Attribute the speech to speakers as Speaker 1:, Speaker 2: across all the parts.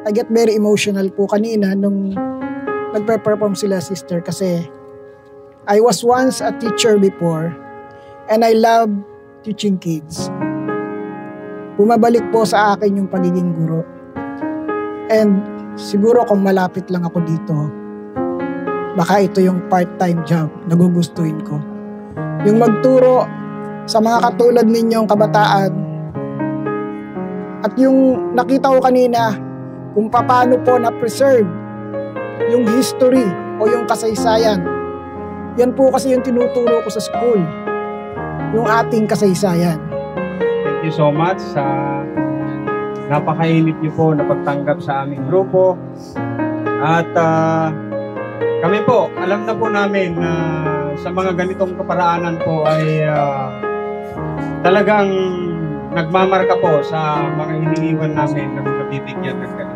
Speaker 1: I get very emotional po kanina nung nagpe-perform sila, sister, kasi I was once a teacher before and I love teaching kids. Bumabalik po sa akin yung pagiging guro. And siguro kung malapit lang ako dito, baka ito yung part-time job na gugustuhin ko. Yung magturo sa mga katulad ninyong kabataan. At yung nakita ko kanina, kung paano po na-preserve yung history o yung kasaysayan. Yan po kasi yung tinuturo ko sa school, yung ating kasaysayan.
Speaker 2: Thank you so much sa napakainit niyo po na pagtanggap sa aming grupo. At kami po, alam na po namin na sa mga ganitong kaparaanan po ay talagang nagmamarka po sa mga iniiwan namin na nabibigyan ng ganito.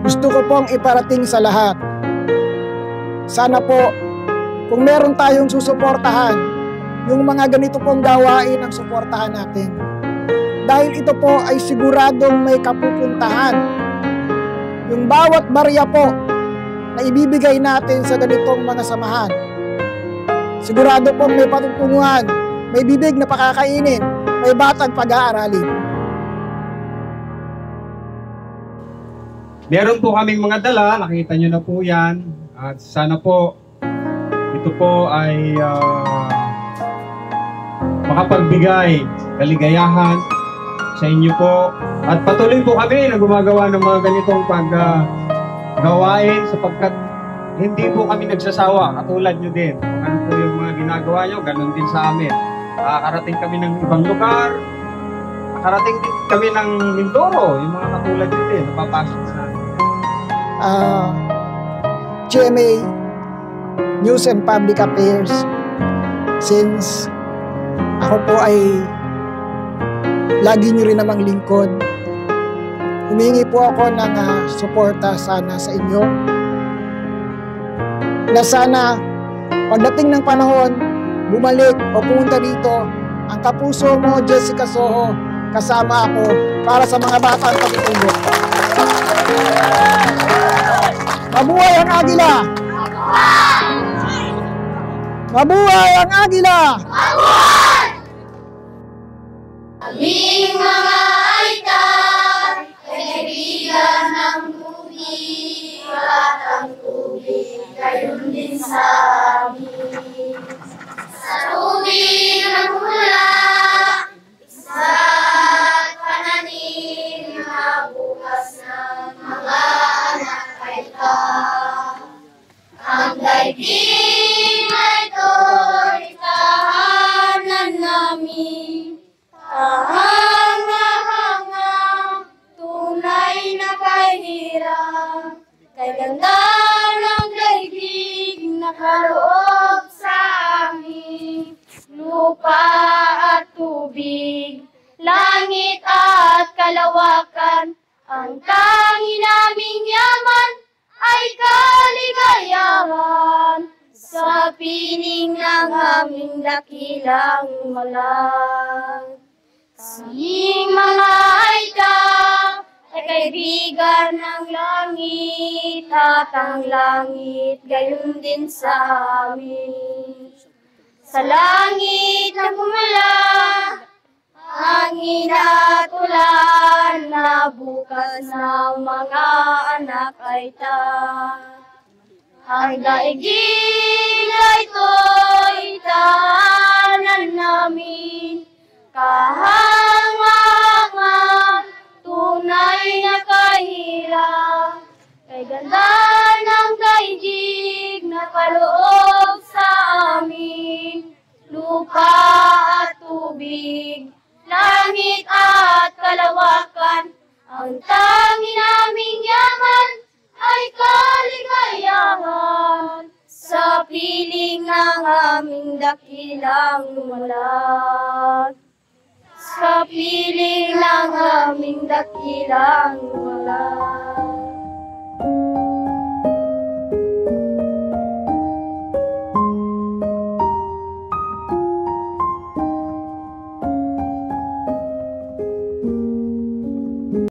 Speaker 1: Gusto ko pong iparating sa lahat. Sana po, kung meron tayong susuportahan, yung mga ganito pong gawain ang suportahan natin. Dahil ito po ay siguradong may kapupuntahan. Yung bawat barya po na ibibigay natin sa ganitong mga samahan, sigurado pong may patutunguhan, may bibig na pakakainin, may batang pag-aaralin.
Speaker 2: Meron po kaming mga dala, nakita nyo na po yan. At sana po, ito po ay makapagbigay kaligayahan sa inyo po. At patuloy po kami na gumagawa ng mga ganitong paggawain sapagkat hindi po kami nagsasawa, katulad nyo din. Kung ano po yung mga ginagawa nyo, ganun din sa amin. Nakakarating kami ng ibang lugar, nakarating din kami ng Mindoro, yung mga katulad nyo din, napapasok sa namin.
Speaker 1: GMA News and Public Affairs, since ako po ay lagi nyo rin namang lingkod, humingi po ako ng suporta sana sa inyo, na sana pagdating ng panahon, bumalik o pumunta dito ang kapuso mo, Jessica Soho, kasama ako para sa mga batang pagtutulog. Mabuhay ang Agila! Mabuhay ang Agila!
Speaker 3: Mabuhay! Aming mga altar ay kaibigan ng tubig at ang tubig gayon din sa amin. Sa tubig ng mula, isa't pananim na bukas ng mga anak ay ta. Ang daigdig na ito'y tahanan namin. Tahanga-hanga, tunay na kahirap, kay ganda ng daigdig nakaloob sa amin. Lupa at tubig, langit at kalawakan, ang tangi naming yaman ay kaligayahan. Sa piling ng aming dakilang malag. Kaming mga aita ay kaibigan ng langit at ang langit gayon din sa amin. Sa langit na gumala, hangin at ulan na bukas ng mga anak ay ta. Ang daigdig na ito'y tahanan namin. Kahanga-hanga, tunay na kahirap, kay ganda ng daigdig na kaloob sa amin. Lupa at tubig, langit at kalawakan, ang tangi naming yaman ay kaligayahan. Sa piling ng aming dakilang malag. Sa piling ng aming dakilang malag.